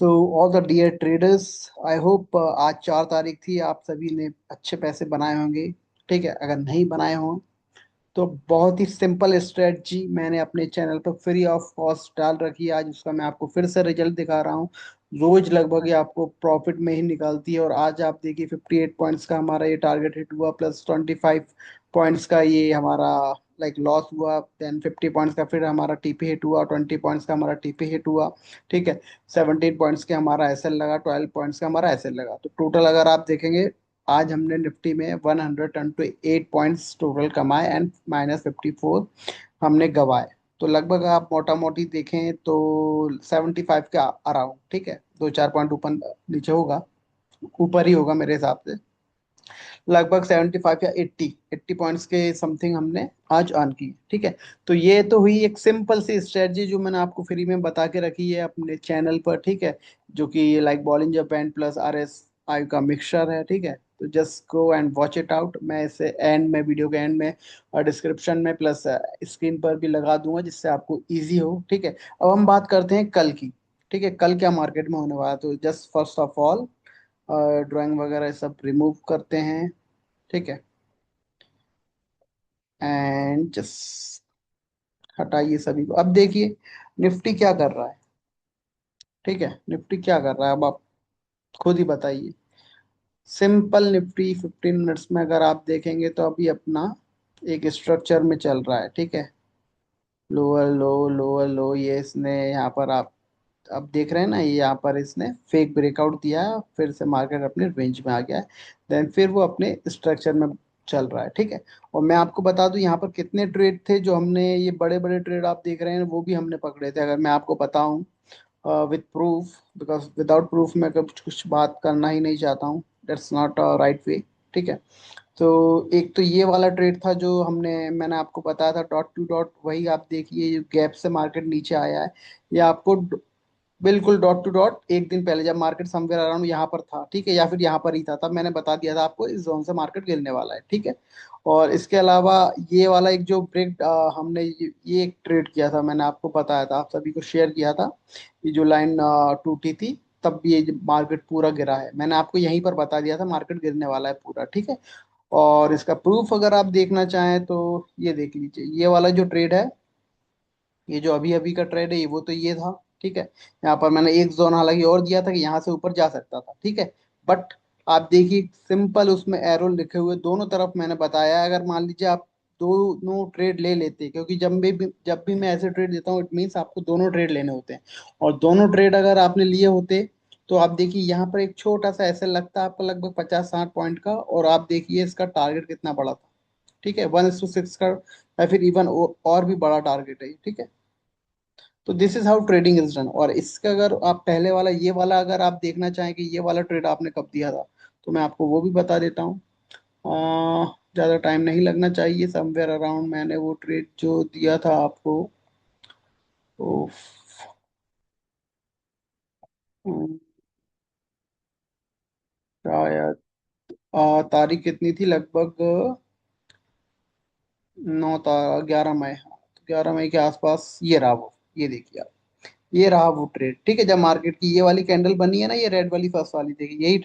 So all the dear traders, I hope आज 4 तारीख थी, आप सभी ने अच्छे पैसे बनाए होंगे। ठीक है, अगर नहीं बनाए हों तो बहुत ही सिंपल स्ट्रेटजी मैंने अपने चैनल पर फ्री ऑफ कॉस्ट डाल रखी है। आज उसका मैं आपको फिर से रिजल्ट दिखा रहा हूँ। रोज लगभग ये आपको प्रॉफिट में ही निकालती है। और आज आप देखिए 58 पॉइंट्स का हमारा ये टारगेट हिट हुआ, प्लस 25 पॉइंट्स का ये हमारा लाइक लॉस हुआ। देन 50 पॉइंट्स का फिर हमारा टीपी हिट हुआ, 20 पॉइंट्स का हमारा टीपी हिट हुआ। ठीक है, 17 पॉइंट्स के हमारा एसएल लगा, 12 पॉइंट्स का हमारा एसएल लगा। तो टोटल अगर आप देखेंगे, आज हमने निफ्टी में 128 पॉइंट्स टोटल कमाए एंड -54 हमने गवाए। तो लगभग आप मोटा मोटी देखें तो 75 के अराउंड। ठीक है, 2-4 पॉइंट ऊपर नीचे होगा, ऊपर ही होगा मेरे हिसाब से। लगभग 75 या 80 पॉइंट्स के समथिंग हमने आज अर्न की। ठीक है, तो ये तो हुई एक सिंपल सी स्ट्रेटजी जो मैंने आपको फ्री में बता के रखी है अपने चैनल पर। ठीक है, जो कि like Bollinger band plus RSI का मिक्सचर है। ठीक है, तो just go and watch it out. मैं इसे एंड में, वीडियो के एंड में और डिस्क्रिप्शन में प्लस स्क्रीन पर भी लगा दूंगा, जिससे आपको इजी हो। ठीक है, अब हम बात करते हैं कल की। ठीक है, कल क्या मार्केट में होने वाला है। तो just first of all drawing वगैरह सब रिमूव करते हैं। ठीक है, एंड जस्ट हटाइए सभी को। अब देखिए निफ्टी क्या कर रहा है। ठीक है, निफ्टी क्या कर रहा है अब आप खुद ही बताइए। सिंपल निफ्टी 15 मिनट्स में अगर आप देखेंगे तो अभी अपना एक स्ट्रक्चर में चल रहा है। ठीक है, लोअर लो, लोअर लो, ये इसने यहाँ पर आप अब देख रहे हैं ना, ये यहाँ पर इसने फेक ब्रेकआउट दिया है, फिर से मार्केट अपने रेंज में आ गया है। देन फिर वो अपने स्ट्रक्चर में चल रहा है। ठीक है, और मैं आपको बता दूं यहाँ पर कितने ट्रेड थे जो हमने, ये बड़े बड़े ट्रेड आप देख रहे हैं वो भी हमने पकड़े थे। अगर मैं आपको बताऊं with proof, because without proof मैं कभी कुछ बात करना ही नहीं चाहता हूँ। That's not right way. ठीक है, तो एक तो ये वाला ट्रेड था जो मैंने आपको बताया था डॉट टू डॉट, वही आप देखिए गैप से मार्केट नीचे आया है। ये आपको बिल्कुल डॉट टू डॉट एक दिन पहले जब मार्केट समवेयर अराउंड यहाँ पर था, ठीक है, या फिर यहाँ पर ही था, तब मैंने बता दिया था आपको इस जोन से मार्केट गिरने वाला है। ठीक है, और इसके अलावा ये वाला एक जो ब्रेक हमने ये एक ट्रेड किया था, मैंने आपको बताया था, आप सभी को शेयर किया था। ये जो लाइन टूटी थी तब ये मार्केट पूरा गिरा है। मैंने आपको यहीं पर बता दिया था मार्केट गिरने वाला है पूरा। ठीक है, और इसका प्रूफ अगर आप देखना चाहें तो ये देख लीजिए, ये वाला जो ट्रेड है, ये जो अभी अभी का ट्रेड है, ये वो तो ये था। ठीक है, यहाँ पर मैंने एक जोन हालांकि और दिया था कि यहाँ से ऊपर जा सकता था। ठीक है, बट आप देखिए सिंपल उसमें एरो लिखे हुए दोनों तरफ मैंने बताया है। अगर मान लीजिए आप दोनों ट्रेड ले लेते, क्योंकि जब भी मैं ऐसे ट्रेड देता हूँ, इट मीन्स आपको दोनों ट्रेड लेने होते हैं। और दोनों ट्रेड अगर आपने लिए होते तो आप देखिए यहाँ पर एक छोटा सा ऐसे लगता है आपको लगभग 50-60 पॉइंट का, और आप देखिए इसका टारगेट कितना बड़ा था। ठीक है, 1:6 का, या फिर इवन और भी बड़ा टारगेट है। ठीक है, तो this is how trading is done. और इसका अगर आप पहले वाला ये वाला अगर आप देखना चाहें कि ये वाला ट्रेड आपने कब दिया था, तो मैं आपको वो भी बता देता हूँ। ज़्यादा टाइम नहीं लगना चाहिए, समवेयर अराउंड मैंने वो ट्रेड जो दिया था आपको। तो शायद तारीख कितनी थी, लगभग 11 मई। हाँ, तो 11 मई के आसपास ये रहा वो, ये देखिए आप, ये रहा वो ट्रेड। ठीक है, जब मार्केट की ये वाली कैंडल बनी है ना, ये रेड वाली फर्स्ट वाली, देखिए यही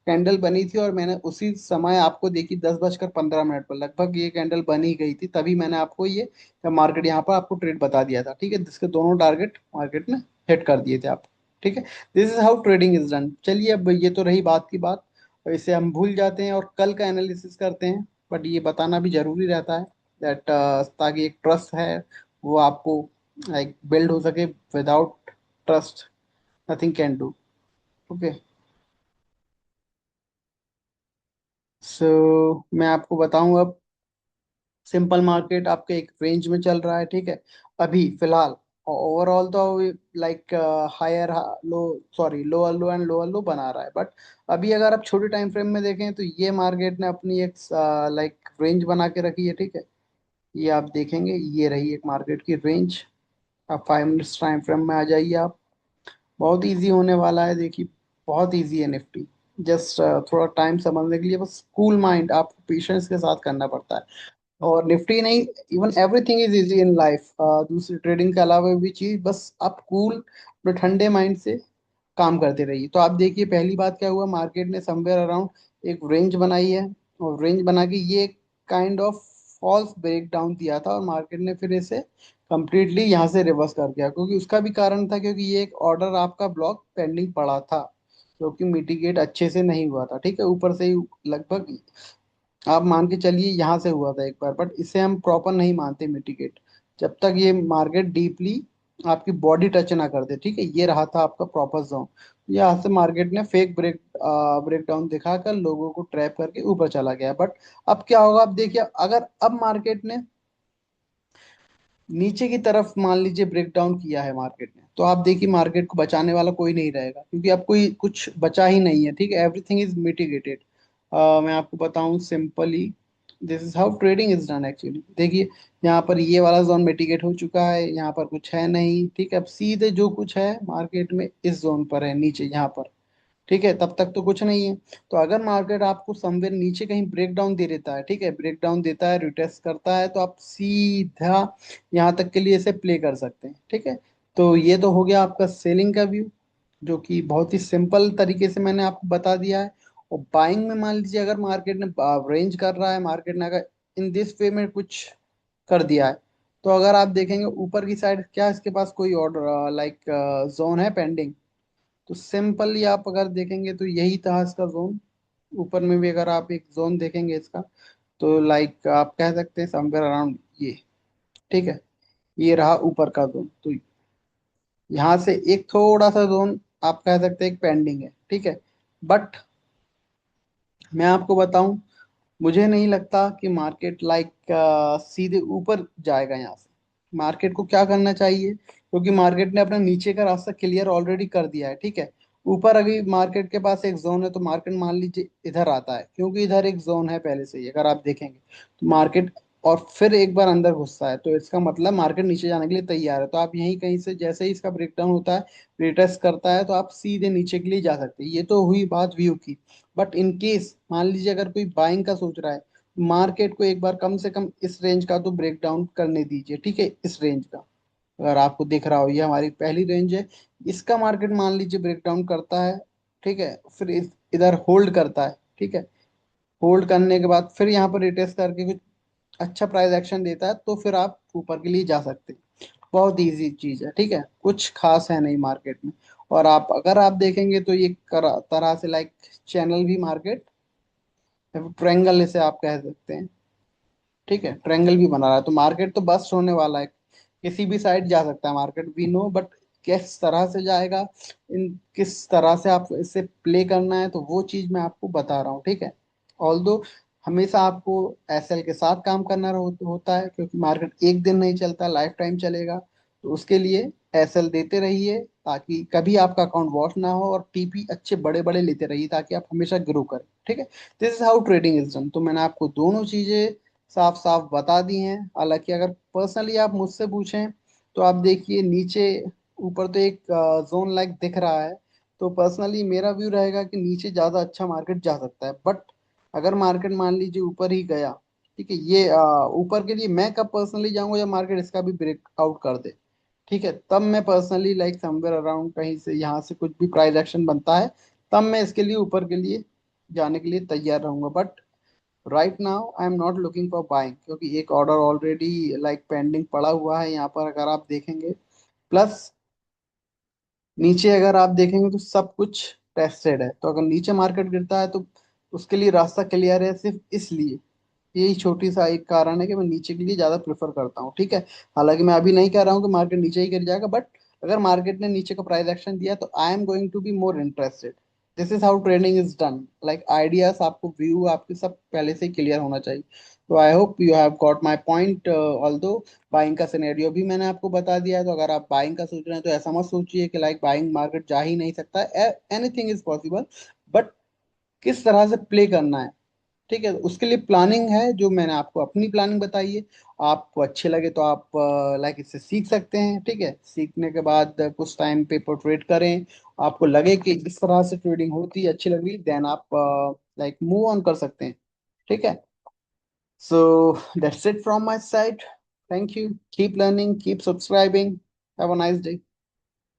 कैंडल बनी थी, और मैंने उसी समय आपको देखी 10:15 पर लगभग ये कैंडल बनी गई थी, तभी मैंने आपको ये जब मार्केट यहाँ पर आपको ट्रेड बता दिया था। ठीक है, जिसके दोनों टारगेट मार्केट ने हिट कर दिए थे आप। ठीक है, this is how trading is done. चलिए, अब ये तो रही बात की बात, और इसे हम भूल जाते हैं और कल का एनालिसिस करते हैं। बट ये बताना भी जरूरी रहता है दैट, ताकि एक ट्रस्ट है वो आपको लाइक बिल्ड हो सके। Without trust nothing can do. Okay, so मैं आपको बताऊं अब। सिंपल मार्केट आपके एक रेंज में चल रहा है। ठीक है, अभी फिलहाल ओवरऑल तो like higher low, sorry lower low and lower low बना रहा है। बट अभी अगर आप छोटे टाइम फ्रेम में देखें तो ये मार्केट ने अपनी एक लाइक रेंज बना के रखी है। ठीक है, ये आप देखेंगे, ये रही एक मार्केट की रेंज। आप 5 मिनट्स टाइम फ्रेम में आ जाइए आप। बहुत इजी होने वाला है, देखिए बहुत इजी है निफ्टी। जस्ट थोड़ा टाइम समझने के लिए बस कूल माइंड आपको पेशेंस के साथ करना पड़ता है। और निफ्टी नहीं, even everything is easy in life. दूसरी ट्रेडिंग के अलावा भी चीज, बस आप कूल, अपने ठंडे माइंड से काम करते रहिए। तो आप देखिए पहली बात क्या हुआ, मार्केट ने समवेयर अराउंड एक रेंज बनाई है, और रेंज बना के ये kind of false break down दिया था, और मार्केट ने फिर इसे कंप्लीटली यहाँ से रिवर्स कर दिया, क्योंकि उसका भी कारण था, क्योंकि ये एक ऑर्डर आपका ब्लॉक पेंडिंग पड़ा था, जो कि मिटिगेट अच्छे से नहीं हुआ था। ठीक है, ऊपर से ही लगभग आप मान के चलिए यहाँ से हुआ था एक बार, बट इसे हम प्रॉपर नहीं मानते मिटिगेट, जब तक ये मार्केट डीपली आपकी बॉडी टच ना कर दे। ठीक है, ये रहा था आपका प्रॉपर जोन। यहाँ से मार्केट ने फेक ब्रेक डाउन दिखाकर लोगों को ट्रैप करके ऊपर चला गया। बट अब क्या होगा, अब देखिए, अगर अब मार्केट ने नीचे की तरफ मान लीजिए ब्रेक डाउन किया है मार्केट ने, तो आप देखिए मार्केट को बचाने वाला कोई नहीं रहेगा, क्योंकि अब कोई कुछ बचा ही नहीं है। ठीक है, एवरीथिंग इज मिटिगेटेड। मैं आपको बताऊं simply, this is how trading is done actually. देखिए यहाँ पर ये वाला जोन मिटिगेट हो चुका है, यहाँ पर कुछ है नहीं। ठीक है, अब सीधे जो कुछ है मार्केट में इस जोन पर है, नीचे यहाँ पर। ठीक है, तब तक तो कुछ नहीं है। तो अगर मार्केट आपको समवेयर नीचे कहीं ब्रेक डाउन दे देता है, ठीक है, ब्रेक डाउन देता है, रिटेस्ट करता है, तो आप सीधा यहाँ तक के लिए इसे प्ले कर सकते हैं। ठीक है, तो ये तो हो गया आपका सेलिंग का व्यू, जो कि बहुत ही सिंपल तरीके से मैंने आपको बता दिया है। और बाइंग में मान लीजिए अगर मार्केट ने रेंज कर रहा है, मार्केट ने अगर इन दिस वे में कुछ कर दिया है, तो अगर आप देखेंगे ऊपर की साइड, क्या इसके पास कोई ऑर्डर लाइक जोन है पेंडिंग? तो सिंपली आप अगर देखेंगे तो यही था इसका जोन। ऊपर में भी अगर आप एक जोन देखेंगे इसका, तो लाइक आप कह सकते हैं समवेयर अराउंड ये। ठीक है, ये रहा ऊपर का जोन। तो यहाँ से एक थोड़ा सा जोन आप कह सकते हैं एक पेंडिंग है। ठीक है, बट मैं आपको बताऊं, मुझे नहीं लगता कि मार्केट लाइक सीधे ऊपर जाएगा यहाँ से। मार्केट को क्या करना चाहिए, क्योंकि मार्केट ने अपना नीचे का रास्ता क्लियर ऑलरेडी कर दिया है। ठीक है, ऊपर अभी मार्केट के पास एक जोन है, तो मार्केट मान लीजिए इधर आता है, क्योंकि इधर एक जोन है पहले से ही, अगर आप देखेंगे तो मार्केट, और फिर एक बार अंदर घुसता है, तो इसका मतलब मार्केट नीचे जाने के लिए तैयार है। तो आप यहीं कहीं से जैसे ही इसका ब्रेकडाउन होता है, रिटेस्ट करता है, तो आप सीधे नीचे के लिए जा सकते हैं। ये तो हुई बात व्यू की। बट इन केस मान लीजिए अगर कोई बाइंग का सोच रहा है, मार्केट को एक बार कम से कम इस रेंज का तो ब्रेक डाउन करने दीजिए। ठीक है, इस रेंज का अगर आपको दिख रहा हो, ये हमारी पहली रेंज है, इसका मार्केट मान लीजिए ब्रेक डाउन करता है। ठीक है, फिर इधर होल्ड करता है। ठीक है, होल्ड करने के बाद फिर यहाँ पर रिटेस्ट करके कुछ अच्छा प्राइस एक्शन देता है, तो फिर आप ऊपर के लिए जा सकते हैं। बहुत इजी चीज है। ठीक है, कुछ खास है नहीं मार्केट में। और आप अगर आप देखेंगे तो ये तरह से लाइक चैनल भी मार्केट, ट्रायंगल इसे आप कह सकते हैं। ठीक है, ट्रायंगल भी बना रहा है, तो मार्केट तो बस्ट होने वाला है, किसी भी साइड जा सकता है मार्केट, वी नो। बट किस तरह से जाएगा, इन किस तरह से आप इसे प्ले करना है, तो वो चीज मैं आपको बता रहा हूँ। ठीक है, ऑल्दो हमेशा आपको एसएल के साथ काम करना होता है, क्योंकि मार्केट एक दिन नहीं चलता, लाइफ टाइम चलेगा। तो उसके लिए एसएल देते रहिए, ताकि कभी आपका अकाउंट वॉश ना हो, और टीपी अच्छे बड़े बड़े लेते रहिए, ताकि आप हमेशा ग्रो करें। ठीक है, this is how trading is done. तो मैंने आपको दोनों चीजें साफ साफ बता दी हैं। हालांकि अगर पर्सनली आप मुझसे पूछें, तो आप देखिए नीचे ऊपर तो एक जोन लाइक दिख रहा है, तो पर्सनली मेरा व्यू रहेगा कि नीचे ज्यादा अच्छा मार्केट जा सकता है। बट अगर मार्केट मान लीजिए ऊपर ही गया, ठीक है, ये ऊपर के लिए मैं कब पर्सनली जाऊंगा, जब मार्केट इसका भी ब्रेकआउट कर दे। ठीक है, तब मैं पर्सनली लाइक समवेयर अराउंड कहीं से यहाँ से कुछ भी प्राइस एक्शन बनता है, तब मैं इसके लिए ऊपर के लिए जाने के लिए तैयार रहूंगा। But right now I am not looking for buying, क्योंकि एक ऑर्डर ऑलरेडी लाइक पेंडिंग पड़ा हुआ है यहाँ पर, अगर आप देखेंगे। प्लस नीचे अगर आप देखेंगे तो सब कुछ टेस्टेड है, तो अगर नीचे मार्केट गिरता है, तो उसके लिए रास्ता क्लियर है, सिर्फ इसलिए। यही छोटी सा एक कारण है कि मैं नीचे के लिए ज्यादा प्रेफर करता हूँ। ठीक है, हालांकि मैं अभी नहीं कह रहा हूँ कि मार्केट नीचे ही गिर जाएगा, बट अगर मार्केट ने नीचे का प्राइस एक्शन दिया, तो I am going to be more interested. This is how trading is done. Like ideas आपको, व्यू आपके सब पहले से क्लियर होना चाहिए। तो I hope you have got my point. Although buying का सिनेरियो भी मैंने आपको बता दिया है, तो अगर आप बाइंग का सोच रहे हैं, तो ऐसा मत सोचिए कि लाइक बाइंग मार्केट जा ही नहीं सकता, एनीथिंग इज पॉसिबल। बट किस तरह से प्ले करना है, ठीक है, उसके लिए प्लानिंग है, जो मैंने आपको अपनी प्लानिंग बताई है। आपको अच्छे लगे तो आप लाइक इससे सीख सकते हैं। ठीक है, सीखने के बाद कुछ टाइम पे ट्रेड करें, आपको लगे कि इस तरह से ट्रेडिंग होती है, अच्छी लगी, देन आप लाइक मूव ऑन कर सकते हैं। ठीक है, so that's it from my side. Thank you, keep learning, keep subscribing, have a nice day.